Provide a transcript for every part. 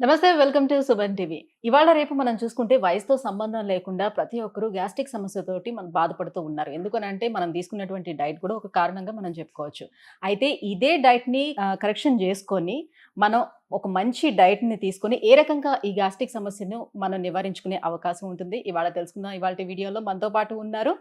నమస్తే. Welcome to Suman TV. ఇవాళ రేపు మనం చూసుకుంటే వయసుతో సంబంధం లేకుండా ప్రతి ఒక్కరు గ్యాస్ట్రిక్ సమస్యతోటి మనం బాధపడుతూ ఉన్నారు. ఎందుకనంటే మనం తీసుకున్నటువంటి డైట్ కూడా ఒక కారణంగా మనం చెప్పుకోవచ్చు. అయితే ఇదే డైట్‌ని కరెక్షన్ చేసుకొని మనం ఒక మంచి డైట్‌ని తీసుకొని ఏ రకంగా ఈ గ్యాస్ట్రిక్ సమస్యను మనం నివారించుకునే అవకాశం ఉంటుంది. ఇవాళ తెలుసుకుందాం. ఇవాల్టి వీడియోలో మనతో పాటు ఉన్నారు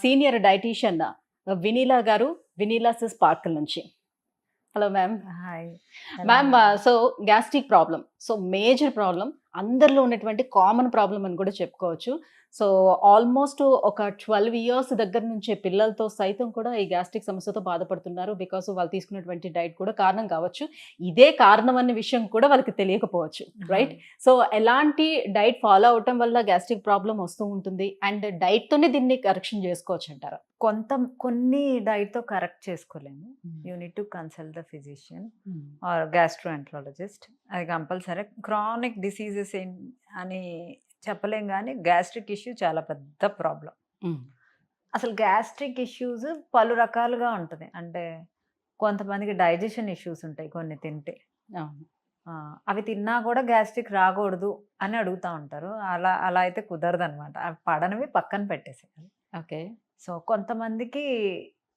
సీనియర్ డైటీషియన్ వినీలా గారు. వినీలాస్ స్పార్కిల్ నుంచి. Hello ma'am. Hi. Ma'am so gastric problem. So major problem. అందరిలో ఉన్నటువంటి కామన్ ప్రాబ్లమ్ అని కూడా చెప్పుకోవచ్చు. సో ఆల్మోస్ట్ ఒక 12 ఇయర్స్ దగ్గర నుంచే పిల్లలతో సైతం కూడా ఈ గ్యాస్ట్రిక్ సమస్యతో బాధపడుతున్నారు. బికాస్ వాళ్ళు తీసుకున్నటువంటి డైట్ కూడా కారణం కావచ్చు. ఇదే కారణం అనే విషయం కూడా వాళ్ళకి తెలియకపోవచ్చు. రైట్? సో ఎలాంటి డైట్ ఫాలో అవటం వల్ల గ్యాస్ట్రిక్ ప్రాబ్లమ్ వస్తూ ఉంటుంది అండ్ డైట్‌తోనే దీన్ని కరెక్షన్ చేసుకోవచ్చు అంటారా? కొన్ని డైట్‌తో కరెక్ట్ చేసుకోలేము. You need to consult the physician are gastroenterologist. అది కంపల్సరీ. క్రానిక్ డిసీజెస్ అని చెప్పలేం గానీ గ్యాస్ట్రిక్ ఇష్యూ చాలా పెద్ద ప్రాబ్లమ్. అసలు గ్యాస్ట్రిక్ ఇష్యూస్ పలు రకాలుగా ఉంటది. అంటే కొంతమందికి డైజెషన్ ఇష్యూస్ ఉంటాయి కొన్ని తింటే. అవును. అవి తిన్నా కూడా గ్యాస్ట్రిక్ రాకూడదు అని అడుగుతా ఉంటారు. అలా అలా అయితే కుదరదనమాట. అవి పడనివి పక్కన పెట్టేసేయాలి. ఓకే. సో కొంతమందికి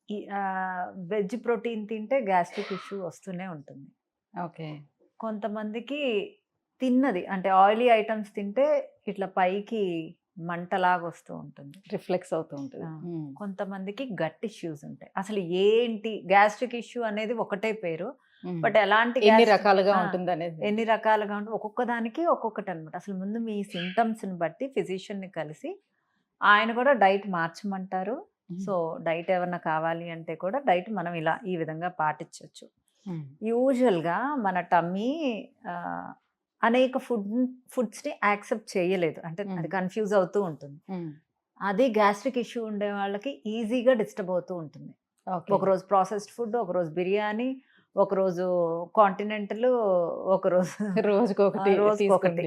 ఈ వెజ్ ప్రోటీన్ తింటే గ్యాస్ట్రిక్ ఇష్యూ వస్తూనే ఉంటుంది. ఓకే. కొంతమందికి తిన్నది అంటే ఆయిలీ ఐటమ్స్ తింటే ఇట్లా పైకి మంటలాగా వస్తూ ఉంటుంది. రిఫ్లెక్స్ అవుతూ ఉంటుంది. కొంతమందికి గట్ ఇష్యూస్ ఉంటాయి. అసలు ఏంటి గ్యాస్ట్రిక్ ఇష్యూ అనేది ఒకటే పేరు. బట్ ఎలాంటి ఎన్ని రకాలుగా ఉంటుంది అనేది. ఎన్ని రకాలుగా ఉంటుంది ఒక్కొక్క దానికి ఒక్కొక్కటి అనమాట. అసలు ముందు మీ సింటమ్స్ని బట్టి ఫిజిషియన్ని కలిసి ఆయన కూడా డైట్ మార్చమంటారు. సో డైట్ ఏమన్నా కావాలి అంటే కూడా డైట్ మనం ఇలా ఈ విధంగా పాటించవచ్చు. యూజువల్గా మన టమ్మీ అనేక ఫుడ్స్ని యాక్సెప్ట్ చేయలేదు. అంటే అది కన్ఫ్యూజ్ అవుతూ ఉంటుంది. అది గ్యాస్ట్రిక్ ఇష్యూ ఉండే వాళ్ళకి ఈజీగా డిస్టర్బ్ అవుతూ ఉంటుంది. ఒకరోజు ప్రాసెస్డ్ ఫుడ్, ఒకరోజు బిర్యానీ, ఒకరోజు కాంటినెంటల్, ఒకరోజు రోజుకొకటి.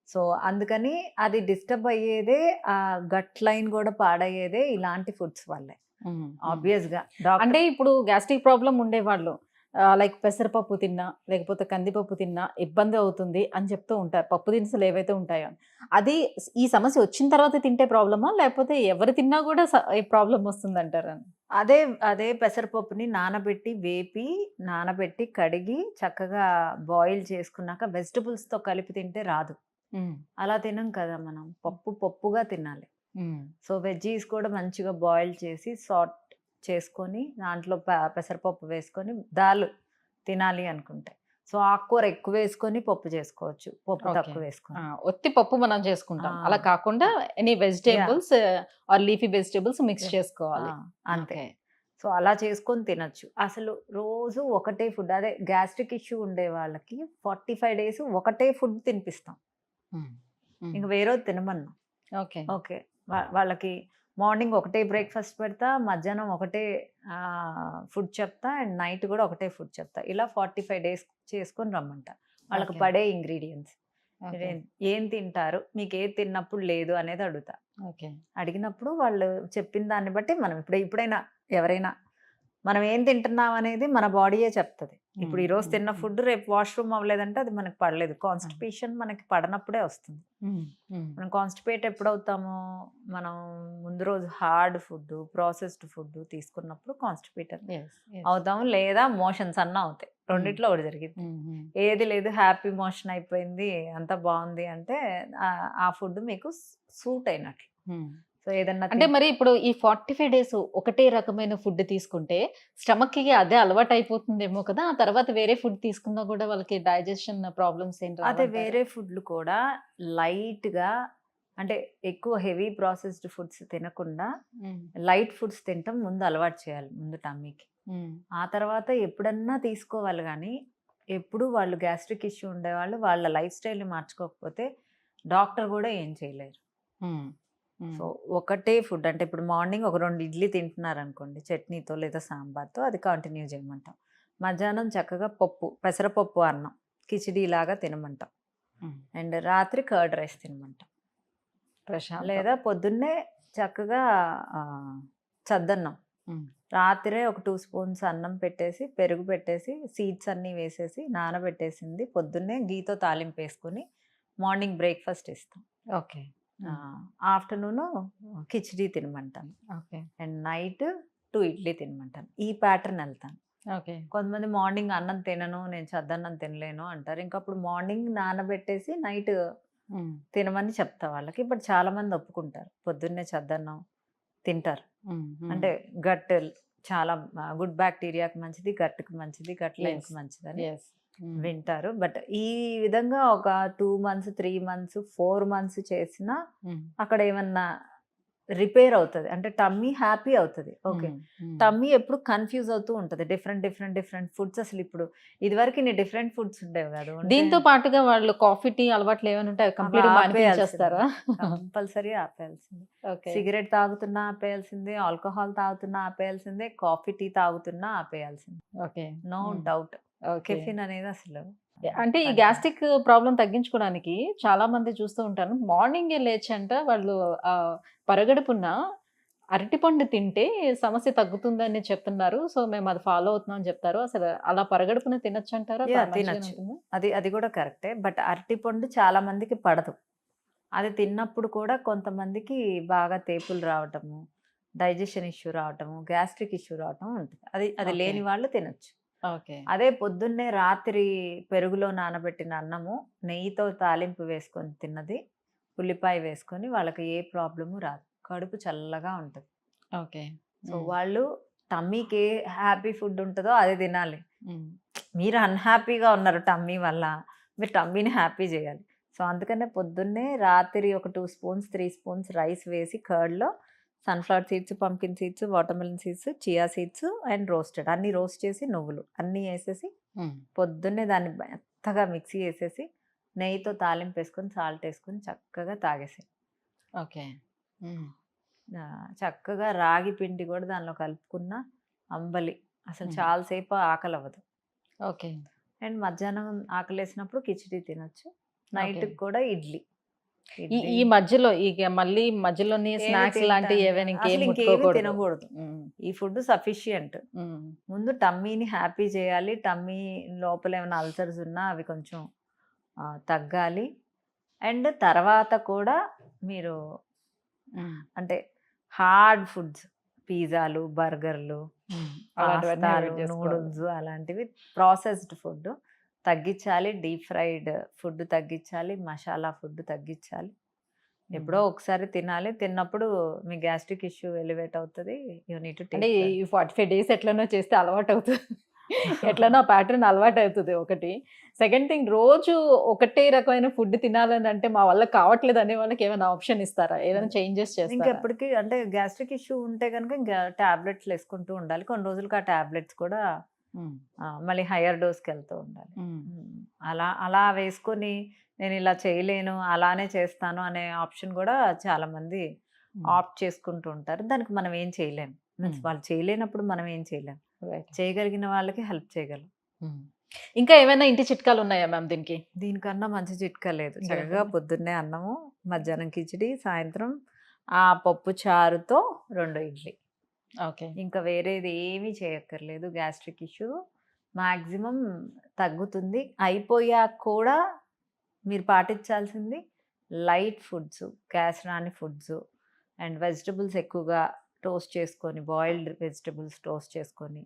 సో అందుకని అది డిస్టర్బ్ అయ్యేదే, ఆ గట్ లైన్ కూడా పాడయ్యేదే ఇలాంటి ఫుడ్స్ వల్లే ఆబ్వియస్గా. అంటే ఇప్పుడు గ్యాస్ట్రిక్ ప్రాబ్లం ఉండేవాళ్ళు లైక్ పెసరపప్పు తిన్నా లేకపోతే కందిపప్పు తిన్నా ఇబ్బంది అవుతుంది అని చెప్తూ ఉంటారు. పప్పు దినుసులు ఏవైతే ఉంటాయో అది ఈ సమస్య వచ్చిన తర్వాత తింటే ప్రాబ్లమా, లేకపోతే ఎవరు తిన్నా కూడా ఈ ప్రాబ్లం వస్తుంది అంటారా? అదే పెసరపప్పుని నానబెట్టి కడిగి చక్కగా బాయిల్ చేసుకున్నాక వెజిటబుల్స్తో కలిపి తింటే రాదు. అలా తినం కదా మనం. పప్పుగా తినాలి. సో వెజ్జీస్ కూడా మంచిగా బాయిల్ చేసి సాట్ చేసుకొని దాంట్లో పెసరపప్పు వేసుకొని దాల్ తినాలి అనుకుంటే సో ఆకుకూర ఎక్కువ వేసుకొని పప్పు చేసుకోవచ్చు, పప్పు తక్కువ వేసుకొని. ఒత్తి పప్పు మనం చేసుకుంటాం. అలా కాకుండా any vegetables or leafy vegetables mix చేసుకోవాలి అంతే. సో అలా చేసుకొని తినచ్చు. అసలు రోజు ఒకటే ఫుడ్, అదే గ్యాస్ట్రిక్ ఇష్యూ ఉండే వాళ్ళకి 45 days ఒకటే ఫుడ్ తినిపిస్తాం. ఇంక వేరే తినమన్నా. ఓకే. వాళ్ళకి మార్నింగ్ ఒకటే బ్రేక్ఫాస్ట్ పెడతా, మధ్యాహ్నం ఒకటే ఫుడ్ చెప్తా, అండ్ నైట్ కూడా ఒకటే ఫుడ్ చెప్తా. ఇలా 45 days చేసుకొని రమ్మంట. వాళ్ళకి పడే ఇంగ్రీడియంట్స్ ఏం తింటారు, మీకు ఏది తిన్నప్పుడు లేదు అనేది అడుగుతా. అడిగినప్పుడు వాళ్ళు చెప్పిన దాన్ని బట్టి మనం ఎప్పుడైనా ఎవరైనా మనం ఏం తింటున్నాం అనేది మన బాడీయే చెప్తుంది. ఇప్పుడు ఈరోజు తిన్న ఫుడ్ రేపు వాష్రూమ్ అవ్వలేదంటే అది మనకి పడలేదు. కాన్స్టిపేషన్ మనకి పడనప్పుడే వస్తుంది. మనం కాన్స్టిపేట్ ఎప్పుడవుతామో, మనం ముందు రోజు హార్డ్ ఫుడ్, ప్రాసెస్డ్ ఫుడ్ తీసుకున్నప్పుడు కాన్స్టిపేట్ అవుతాము, లేదా మోషన్స్ అన్న అవుతాయి. రెండిట్లో ఒకటి జరిగింది. ఏది లేదు, హ్యాపీ మోషన్ అయిపోయింది, అంతా బాగుంది అంటే ఆ ఫుడ్ మీకు సూట్ అయినట్లు. సో ఏదన్నా అంటే మరి ఇప్పుడు ఈ 45 days ఒకటే రకమైన ఫుడ్ తీసుకుంటే స్టమక్ కి అదే అలవాటు అయిపోతుందేమో కదా. ఆ తర్వాత వేరే ఫుడ్ తీసుకున్నా కూడా వాళ్ళకి డైజెషన్ ప్రాబ్లమ్స్ ఏంటి? అదే వేరే ఫుడ్లు కూడా లైట్ గా, అంటే ఎక్కువ హెవీ ప్రాసెస్డ్ ఫుడ్స్ తినకుండా లైట్ ఫుడ్స్ తినటం ముందు అలవాటు చేయాలి, ముందు టమ్మీకి. ఆ తర్వాత ఎప్పుడన్నా తీసుకోవాలి. కానీ ఎప్పుడు వాళ్ళు గ్యాస్ట్రిక్ ఇష్యూ ఉండేవాళ్ళు వాళ్ళ లైఫ్ స్టైల్ని మార్చుకోకపోతే డాక్టర్ కూడా ఏం చేయలేరు. సో ఒకటే ఫుడ్, అంటే ఇప్పుడు మార్నింగ్ ఒక 2 ఇడ్లీ తింటున్నారు అనుకోండి చట్నీతో లేదా సాంబార్తో, అది కంటిన్యూ చేయమంటాం. మధ్యాహ్నం చక్కగా పెసరపప్పు అన్నం కిచిడీ లాగా తినమంటాం. అండ్ రాత్రి కర్డ్ రైస్ తినమంటాం. లేదా పొద్దున్నే చక్కగా చద్దన్నం రాత్రే ఒక 2 స్పూన్స్ అన్నం పెట్టేసి, పెరుగు పెట్టేసి, సీడ్స్ అన్నీ వేసేసి నానబెట్టేసింది పొద్దున్నే ఘీతో తాలింపు వేసుకొని మార్నింగ్ బ్రేక్‌ఫాస్ట్ ఇస్తాం. ఓకే. ఆఫ్టర్‌నూను కిచిడీ తినమంటాను. ఓకే. అండ్ నైట్ 2 ఇడ్లీ తినమంటాను. ఈ ప్యాటర్న్ ఎళ్తాను. ఓకే. కొంతమంది మార్నింగ్ అన్నం తినను, నేను చద్దన్నం తినలేను అంటారు. ఇంక అప్పుడు మార్నింగ్ నానబెట్టేసి నైట్ హ్మ్. తినమని చెప్తా వాళ్ళకి. బట్ చాలామంది ఒప్పుకుంటారు. పొద్దున్నే చద్దన్నం తింటారు. హ్మ్. అంటే గట్ చాలా గుడ్ బ్యాక్టీరియాకి మంచిది, గట్‌కి మంచిది, గట్ యెస్. లైన్‌కి మంచిదని యెస్. హ్మ్. వింటారు. బట్ ఈ విధంగా ఒక 2 మంత్స్, 3 మంత్స్, 4 మంత్స్ చేసినా హ్మ్. అక్కడ ఏమన్నా రిపేర్ అవుతది. అంటే టమ్మీ హ్యాపీ అవుతది. ఓకే. హ్మ్. హ్మ్. టమ్మీ ఎప్పుడు కన్‌ఫ్యూజ్ అవుతూ ఉంటది. డిఫరెంట్ ఫుడ్స్ అసలిప్పుడు ఇదివరకు ఇన్ని డిఫరెంట్ ఫుడ్స్ ఉండేవి కాదు. దీంతో పాటుగా వాళ్ళు కాఫీ, టీ అలవాట్లు ఏమైనా ఉంటే అవి అవి కంప్లీట్‌గా ఆపేయాల్సిందే. మానిపించేస్తారా? కంపల్సరీ ఆపేయాల్సిందే. ఓకే. సిగరెట్ తాగుతున్నా ఆపేయాల్సిందే, ఆల్కహాల్ తాగుతున్నా ఆపేయాల్సిందే, కాఫీ, టీ తాగుతున్నా ఆపేయాల్సిందే. Okay. No hmm. Doubt. Okay. Caffeine అనేది అసలు అంటే ఈ పనికిరాదు. గ్యాస్ట్రిక్ ప్రాబ్లమ్ తగ్గించుకోవడానికి చాలా మంది చూస్తూ ఉంటాను. మార్నింగే లేచంట వాళ్ళు పరగడుపున అరటిపండు తింటే సమస్య తగ్గుతుందని చెప్తున్నారు. సో, మేము అది ఫాలో అవుతున్నాం అని చెప్తారు. అసలు అలా పరగడుపున తినొచ్చంటారా? మంచిగానే తినొచ్చు. ఉంటుందా? అది కూడా కరెక్టే. బట్ అరటిపండు చాలా మందికి పడదు. అది తిన్నప్పుడు కూడా కొంతమందికి బాగా తేపులు రావటము, డైజెషన్ ఇష్యూ రావటము, గ్యాస్ట్రిక్ ఇష్యూ రావటం ఉంటుంది. అది అది ఓకే. లేని వాళ్ళు తినొచ్చు. ఓకే. అదే పొద్దున్నే రాత్రి పెరుగులో నానబెట్టిన అన్నము, నెయ్యితో తాలింపు వేసుకొని తిన్నది, ఉల్లిపాయ వేసుకొని వాళ్ళకి ఏ ప్రాబ్లము రాదు. కడుపు చల్లగా ఉంటది. ఓకే. సో, హ్మ్. వాళ్ళు టమ్మీకి ఏ హ్యాపీ ఫుడ్ ఉంటదో అది తినాలి. హ్మ్. మీరు అన్‌హ్యాపీగా ఉన్నారు టమ్మీ వల్ల. మీరు టమ్మీని హ్యాపీ జేయాలి. సో, అందుకనే పొద్దున్నే రాత్రి ఒక 2 స్పూన్స్, 3 స్పూన్స్ రైస్ వేసి కర్డ్‌లో sunflower seeds, pumpkin seeds, watermelon seeds, chia seeds and roasted అన్నీ రోస్ట్ చేసి నువ్వులు అన్నీ ఏసేసి హ్మ్. పొద్దున్నే దాన్ని మెత్తగా మిక్సీ ఏసేసి నెయ్యితో తాలింపేసుకొని, సాల్ట్ ఏసుకొని చక్కగా తాగేసేయి. ఓకే. హ్మ్. చక్కగా రాగి పిండి గూడా దానిలో కలుపుకున్న అంబలి. అసలు హ్మ్. చాలా సేపు ఆకలవ్వదు. ఓకే. అండ్ మధ్యాహ్నం ఆకలేసినప్పుడు కిచిడీ తినొచ్చు. ఓకే. నైట్‌కి కూడా ఇడ్లీ. ఈ ఇడ్లీ ఈ మధ్యలో మళ్ళీ మధ్యలోని ఏమి స్నాక్స్ లాంటివి తింటాను ఏవైనా ఇంకేం అసలు ఇంకేమి ముట్టుకోకూడదు. తినకూడదు. హ్మ్. ఈ ఫుడ్ సఫిషియంట్. హ్మ్. ముందు టమ్మీని హ్యాపీ చేయాలి. టమ్మీ లోపల ఏమైనా అల్సర్స్ ఉన్నా అవి కొంచెం తగ్గాలి. అండ్ తర్వాత కూడా మీరు హ్మ్. అంటే హార్డ్ ఫుడ్స్ పిజ్జాలు, బర్గర్‌లు, హ్మ్. అలాంటివన్నీ పాస్తాలు, అవాయిడ్ చేసుకోవాలి. నూడిల్స్ అలాంటివి ప్రాసెస్డ్ ఫుడ్ తగ్గించాలి. డీప్ ఫ్రైడ్ ఫుడ్ తగ్గించాలి. మసాలా ఫుడ్ తగ్గించాలి. హ్మ్. ఎప్పుడో ఒకసారి తినాలి. తిన్నప్పుడు మీ గ్యాస్ట్రిక్ ఇష్యూ ఎలివేట్ అవుతది. యూ నీడ్ టు అంటే టేక్ కేర్. ఈ 45 డేస్ ఎట్లనో చేస్తే అలవాటవుతది. ఎట్లనో ఆ ప్యాటర్న్ అలవాటవుతది ఒకటి. సెకండ్ థింగ్ రోజు ఒకటే రకమైన ఫుడ్ తినాలనంటే మా వల్ల కావట్లేదు అనే వాళ్ళకి ఏమైనా ఆప్షన్ ఇస్తారా? ఏదైనా చేంజెస్ చేస్తారా? ఇంకెప్పటికి అంటే గ్యాస్ట్రిక్ ఇష్యూ ఉంటే గనుక ఇంకా టాబ్లెట్స్‌లు ఏసుకుంటూ ఉండాలి. కొన్ని రోజులకి ఆ టాబ్లెట్స్ కూడా హ్మ్. మళ్ళీ హైయర్ డోస్‌కెళ్తూ ఉండాలి. హ్మ్. హ్మ్. అలా వేసుకొని నేనిలా చేయలేను, అలానే చేస్తాను అనే ఆప్షన్ గూడా చాలామంది హ్మ్. ఆప్ట్ చేసుకుంటూ ఉంటారు. దానికి మనం ఏం చేయలేం. మీన్స్ హ్మ్. వాళ్ళు చేయలేనప్పుడు మనం ఏం చేయలేం. రైట్. చేయగలిగిన వాళ్ళకి హెల్ప్ చేయగలం. హ్మ్. ఇంకా ఏమైనా ఇంటి చిట్కాలున్నాయా మ్యామ్ దీనికి? దీనికన్నా మంచి చిట్కా లేదు. చక్కగా ఇంకేముంది? పొద్దున్నే అన్నము, మధ్యాహ్నం కిచిడి, సాయంత్రం ఆ పప్పు చారుతో 2 ఇడ్లీ. ఓకే. ఇంకా వేరేది ఏమీ చేయక్కర్లేదు. గ్యాస్ట్రిక్ ఇష్యూ మాక్సిమం తగ్గుతుంది. అయిపోయాక కూడా మీరు పాటించాల్సింది లైట్ ఫుడ్స్, గ్యాస్ రాని ఫుడ్స్ అండ్ వెజిటబుల్స్ ఎక్కువగా టోస్ట్ చేసుకొని, బాయిల్డ్ వెజిటబుల్స్ టోస్ట్ చేసుకొని,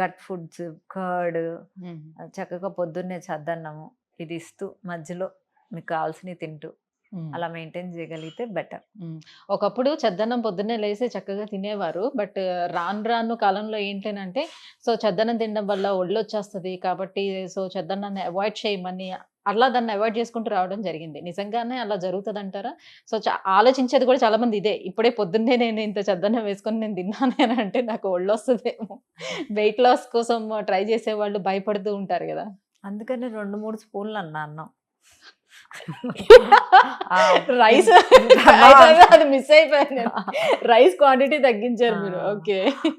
గట్ ఫుడ్స్, కర్డ్ హ్మ్. చక్కగా పొద్దున్నే చద్దన్నము ఇది ఇస్తూ మధ్యలో మీకు కావాల్సినవి తింటూ హ్మ్. అలా మెయింటైన్ చేయగలిగితే బెటర్. హ్మ్. ఒకప్పుడు చద్దన్నం పొద్దున్నే లేసి చక్కగా తినేవారు. బట్ రాను రాను కాలంలో ఏంటనంటే, సో చద్దన్నం తినడం వల్ల ఒళ్ళొచ్చేస్తది కాబట్టి, సో చద్దన్నాన్ని అవాయిడ్ చేయమని అట్లా దాన్ని అవాయిడ్ చేసుకుంటూ రావడం జరిగింది. నిజంగానే అలా జరుగుతదంటారా? సో ఆలోచించేది కూడా చాలా మంది ఇదే. ఇప్పుడే పొద్దున్నే నేను ఇంత చద్దన్నం వేసుకొని నేను తిన్నాను అని అంటే నాకు ఒళ్ళొస్తదేమో. వెయిట్ లాస్ కోసం ట్రై చేసేవాళ్ళు భయపడుతూ ఉంటారు గదా! అందుకని 2, 3 స్పూన్లు అన్నా అన్నం. ఆ, రైస్ ఇంకా అది మిస్ అయిపోయాను. రైస్ క్వాంటిటీ తగ్గించారు మీరు. ఆ. ఓకే.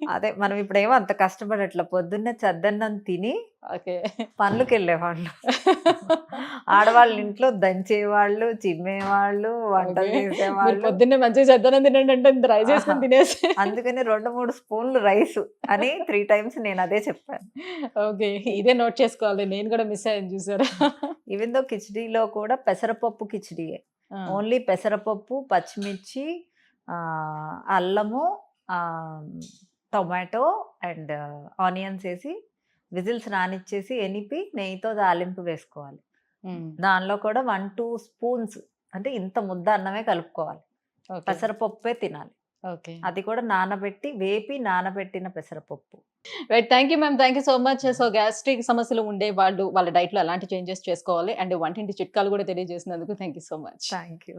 అదే మనం ఇప్పుడేమో అంత కష్టపడట్ల. పొద్దున్నే చద్దన్నం తిని ఓకే. పనులకెళ్ళేవాళ్ళు. ఆడవాళ్ళు ఇంట్లో దంచేవాళ్ళు, చిమ్మేవాళ్ళు, వంటలు ఓకే. మీరు చేసేవాళ్ళు. పొద్దున్నే మంచిగా చద్దన్నం తినండి అంటే ఇంత రైస్ ఆహా! వేసుకొని తినేసి. అందుకని 2, 3 స్పూన్లు రైసు అని 3 టైమ్స్ నేనదే చెప్పాను. ఓకే. ఇదే నోట్ చేసుకోవాలి. నేను కూడా మిస్ అయ్యాను చూసారా? ఈవెన్ దో కిచిడీలో కూడా పెసరపప్పు కిచిడీయే. ఆ! ఓన్లీ పెసరపప్పు, పచ్చిమిర్చి, అల్లము, ఆహ్, టొమాటో అండ్ ఆనియన్స్ ఏసి విజిల్స్ రానిచ్చేసి ఎనిపి నెయ్యితో తాలింపు వేసుకోవాలి. హ్మ్. దానిలో కూడా 1, 2 స్పూన్స్ అంటే ఇంత ముద్ద అన్నమే కలుపుకోవాలి. ఓకే. పెసరపప్పే తినాలి. ఓకే. అది కూడా వేపి నానబెట్టిన పెసరపప్పు. Right. Thank you ma'am. Thank you so much. So gastric సమస్యలు ఉండే వాళ్ళు వాళ్ళ డైట్‌లో ఎలాంటి చేంజెస్ చేసుకోవాలి అండ్ వంటింటి చిట్కాలు కూడా తెలియజేసినందుకు thank you so much. Thank you.